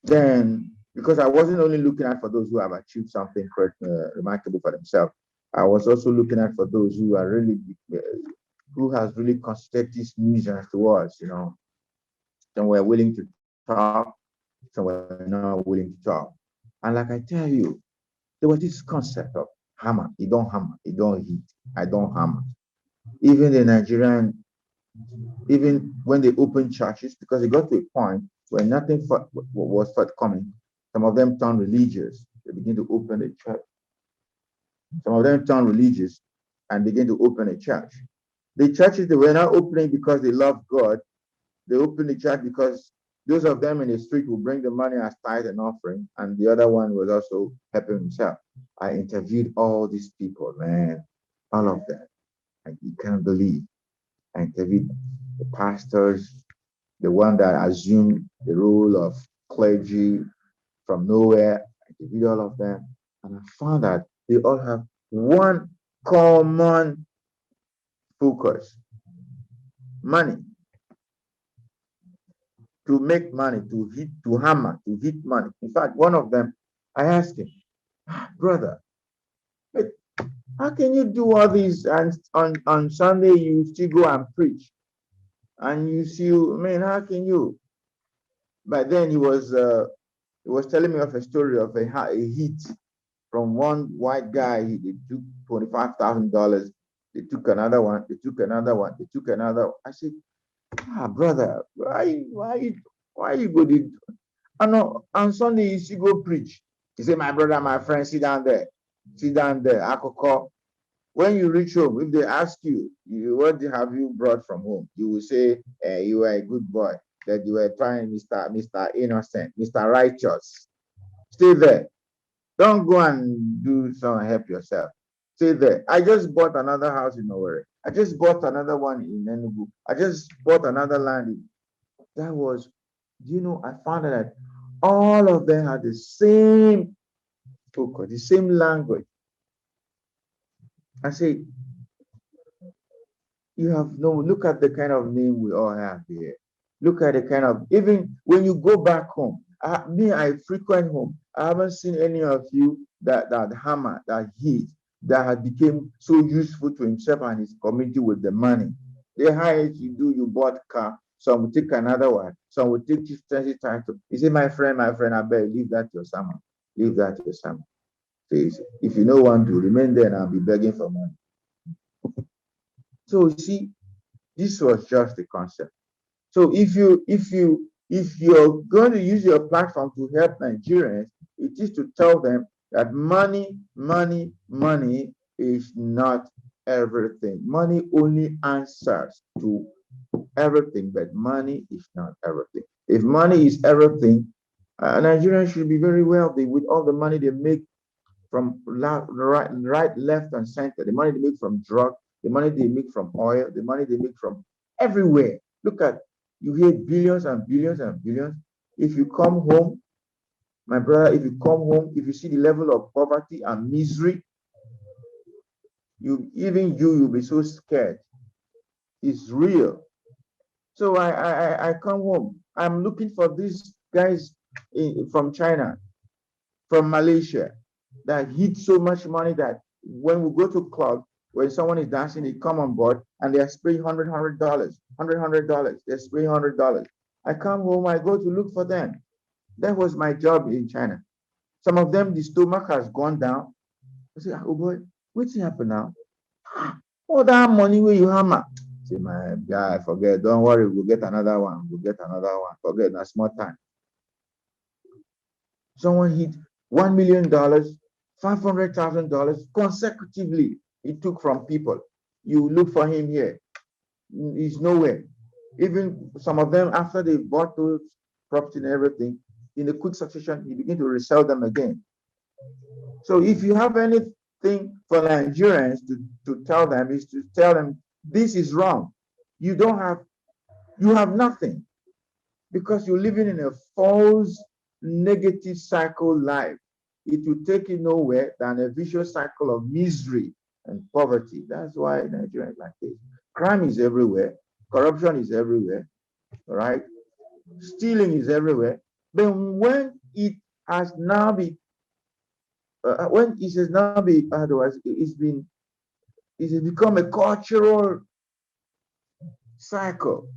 Then, because I wasn't only looking at for those who have achieved something remarkable for themselves, I was also looking at for those who are really, who has really considered this nuisance to us, some were willing to talk, some were not willing to talk. And like I tell you, there was this concept of hammer, you don't hit, I don't hammer. Even the Nigerian, even when they opened churches, because it got to a point where nothing was forthcoming, some of them turned religious. They begin to open a church. Some of them turned religious and begin to open a church. The churches, they were not opening because they love God. They opened the church because those of them in the street will bring the money as tithe and offering, and the other one was also helping himself. I interviewed all these people, man, all of them. And you can't believe. I interviewed the pastors, the one that assumed the role of clergy from nowhere. I interviewed all of them, and I found that they all have one common focus: money. To make money, to hit, to hammer, to hit money. In fact, one of them, I asked him, brother, how can you do all these and on Sunday you still go and preach? And you see, man, how can you? But then he was telling me of a story of a hit from one white guy. They took $25,000. They took another one. They took another one. They took another one. I said, brother, why you go to? I know on Sunday you see go preach. He said, my brother, my friend, sit down there. Sit down there. Akoko. When you reach home, if they ask you, what have you brought from home? You will say, you are a good boy, that you were trying Mr. Innocent, Mr. Righteous. Stay there. Don't go and do some help yourself. Stay there. I just bought another house in Owerri. I just bought another one in Enugu. I just bought another land. That was, I found out that all of them had the same focus, the same language. I say, you have no, look at the kind of name we all have here. Look at the kind of, even when you go back home, I frequent home. I haven't seen any of you that hammer, that hit, that had became so useful to himself and his community with the money. The highest you do, you bought car. Some will take another one. Some will take this title. You say, my friend, I beg, leave that to your summer. Leave that to your summer. If you know one to remain there and I'll be begging for money. So you see, this was just the concept. So if you're going to use your platform to help Nigerians, it is to tell them that money is not everything. Money only answers to everything, but money is not everything. If money is everything, Nigerians should be very wealthy with all the money they make from right, left, and center. The money they make from drug, the money they make from oil, the money they make from everywhere. Look at, you hear billions and billions and billions. If you come home, my brother, if you come home, if you see the level of poverty and misery, you'll be so scared. It's real. So I come home. I'm looking for these guys from China, from Malaysia, that hit so much money that when we go to club, when someone is dancing, they come on board and they are spraying $100, $100. They're spraying $100. I come home, I go to look for them. That was my job in China. Some of them, the stomach has gone down. I say, oh boy, what's happened now? All that money where you hammer. Say, my guy, forget, don't worry, we'll get another one. We'll get another one. Forget, na small time. Someone hit $1 million, $500,000 consecutively. He took from people. You look for him here, he's nowhere. Even some of them, after they bought those property and everything, in a quick succession, he began to resell them again. So if you have anything for Nigerians to tell them, is to tell them this is wrong. You have nothing, because you're living in a false negative cycle life. It will take you nowhere than a vicious cycle of misery and poverty. That's why Nigeria is like this. Crime is everywhere. Corruption is everywhere. Right? Stealing is everywhere. But when it has now been, when it has now been, otherwise, it has become a cultural cycle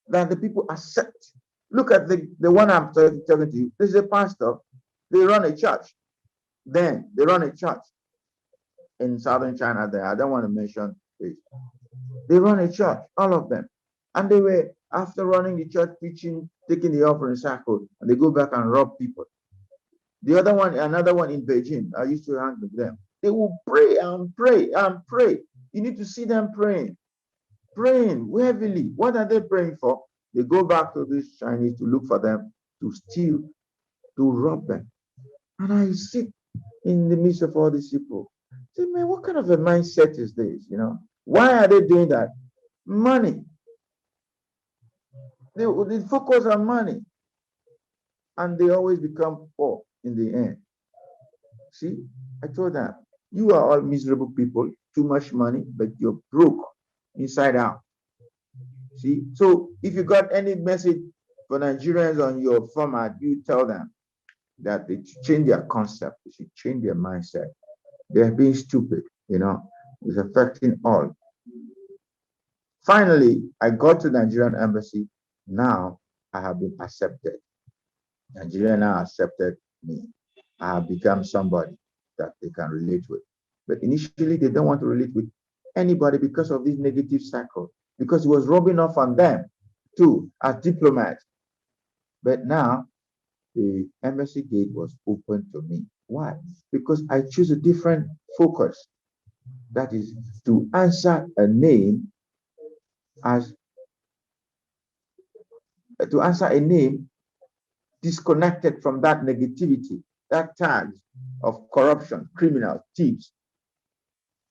that the people accept. Look at the one I'm talking to you. This is a pastor. They run a church. Then they run a church in southern China. There, I don't want to mention this. They run a church, all of them, and they were after running the church, preaching, taking the offering cycle, and they go back and rob people. The other one, another one in Beijing. I used to hang with them. They will pray and pray and pray. You need to see them praying heavily. What are they praying for? They go back to these Chinese to look for them, to steal, to rob them. And I sit in the midst of all these people. Say, man, what kind of a mindset is this? You know, why are they doing that? Money. They focus on money, and they always become poor in the end. See, I told them, you are all miserable people, too much money, but you're broke inside out. See, so if you got any message for Nigerians on your format, you tell them that they should change their concept, they should change their mindset. They're being stupid, you know, it's affecting all. Finally, I got to the Nigerian embassy. Now I have been accepted. Nigeria now accepted me. I have become somebody that they can relate with. But initially, they don't want to relate with anybody because of this negative cycle, because it was rubbing off on them too as diplomats. But now the embassy gate was open to me. Why? Because I choose a different focus. That is to answer a name as to answer a name disconnected from that negativity, that tag of corruption, criminals, thieves,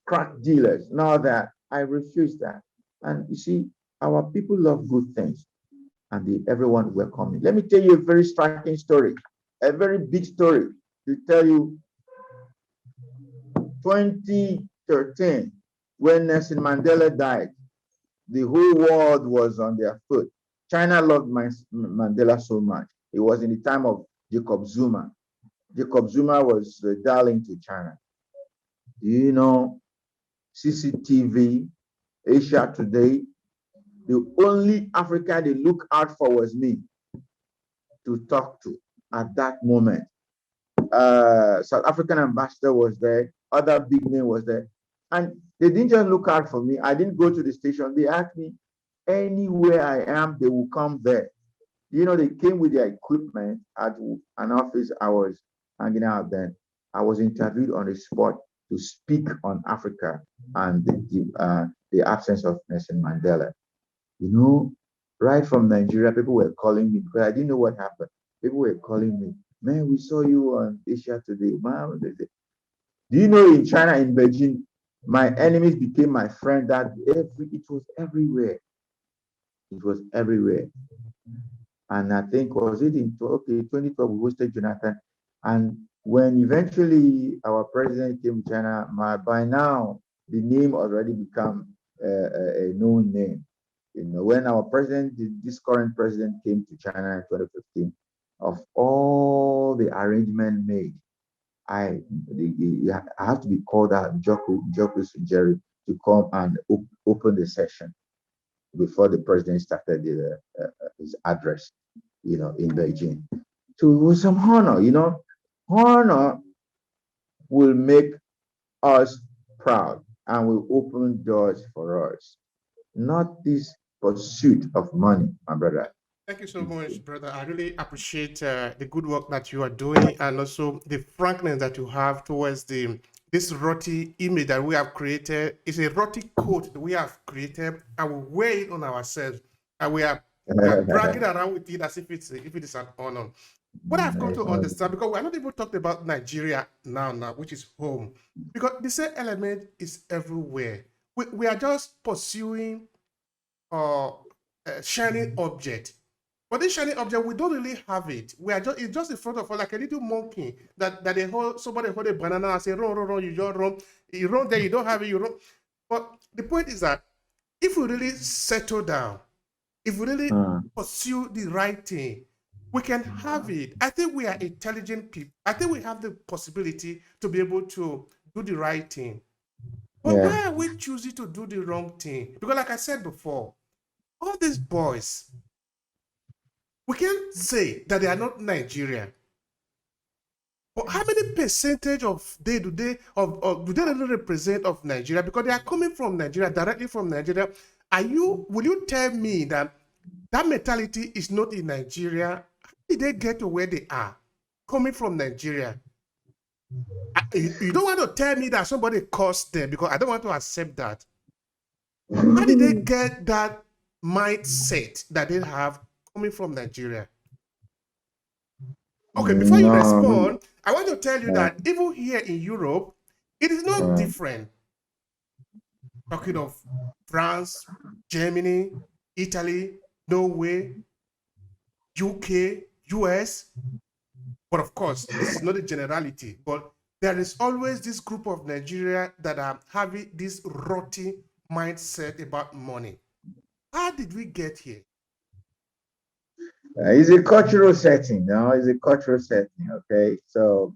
crack dealers, and all that. I refuse that. And you see, our people love good things, and everyone welcome me. Let me tell you a very striking story, a very big story to tell you. 2013, when Nelson Mandela died, the whole world was on their foot. China loved Mandela so much. It was in the time of Jacob Zuma. Jacob Zuma was darling to China. Do you know CCTV, Asia Today? The only Africa they look out for was me to talk to at that moment. South African ambassador was there, other big name was there. And they didn't just look out for me. I didn't go to the station. They asked me, anywhere I am, they will come there. You know, they came with their equipment at an office I was hanging out then. I was interviewed on the spot to speak on Africa and the absence of Nelson Mandela. You know, right from Nigeria, people were calling me because I didn't know what happened. People were calling me, man, we saw you on Asia Today. Man, do you know in China, in Beijing, my enemies became my friend. It was everywhere. It was everywhere. And I think, was it in 2012, we hosted Jonathan. And when eventually our president came to China, by now, the name already become a known name. You know, when our president, this current president came to China in 2015, of all the arrangement made, I have to be called out Njoku SaintJerry to come and open the session before the president started his address, you know, in Beijing. So it was some honor, you know. Honor will make us proud and will open doors for us, not this pursuit of money, my brother. Thank you so much, brother. I really appreciate the good work that you are doing and also the frankness that you have towards this rotty image that we have created. It's a rotty coat that we have created and we wear it on ourselves. And we are dragging around with it as if it is an honor. What I've come to understand, because we're not even talking about Nigeria now, which is home, because the same element is everywhere. We are just pursuing a shining object. But this shiny object, we don't really have it. We are just, it's just in front of us like a little monkey that they hold, somebody hold a banana and say, run, run, run, you just run. You run there, you don't have it, you run. But the point is that if we really settle down, if we really pursue the right thing, We can have it. I think we are intelligent people. I think we have the possibility to be able to do the right thing. But Yeah. why are we choosing to do the wrong thing? Because, like I said before, all these boys, we can't say that they are not Nigerian. But how many percentage of they do they of do they really represent of Nigeria? Because they are coming from Nigeria, directly from Nigeria. Will you tell me that that mentality is not in Nigeria? How did they get to where they are? Coming from Nigeria. You don't want to tell me that somebody caused them, because I don't want to accept that. How did they get that mindset that they have coming from Nigeria? Okay, before you No. respond, I want to tell you Uh, that even here in Europe, it is not uh, different. Talking of France, Germany, Italy, Norway, UK, US. But of course, this is not a generality. But there is always this group of Nigeria that are having this rotty mindset about money. How did we get here? it's a cultural setting, no? It's a cultural setting, okay? So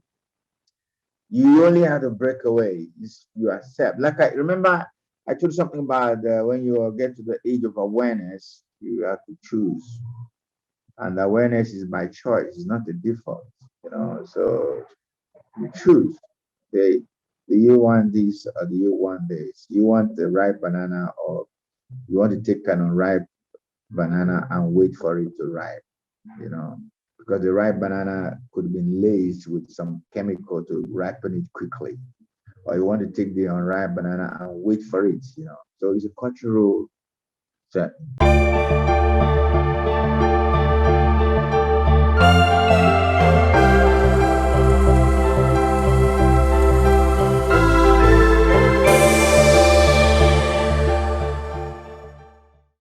you only have to break away. You accept. Like I remember, I told you something about when you get to the age of awareness, you have to choose, and awareness is by choice. It's not the default, you know. So you choose. They, do you want this or do you want this? You want the ripe banana, or you want to take an unripe banana and wait for it to ripe, you know, because the ripe banana could have been laced with some chemical to ripen it quickly, or you want to take the unripe banana and wait for it, you know. So it's a cultural set.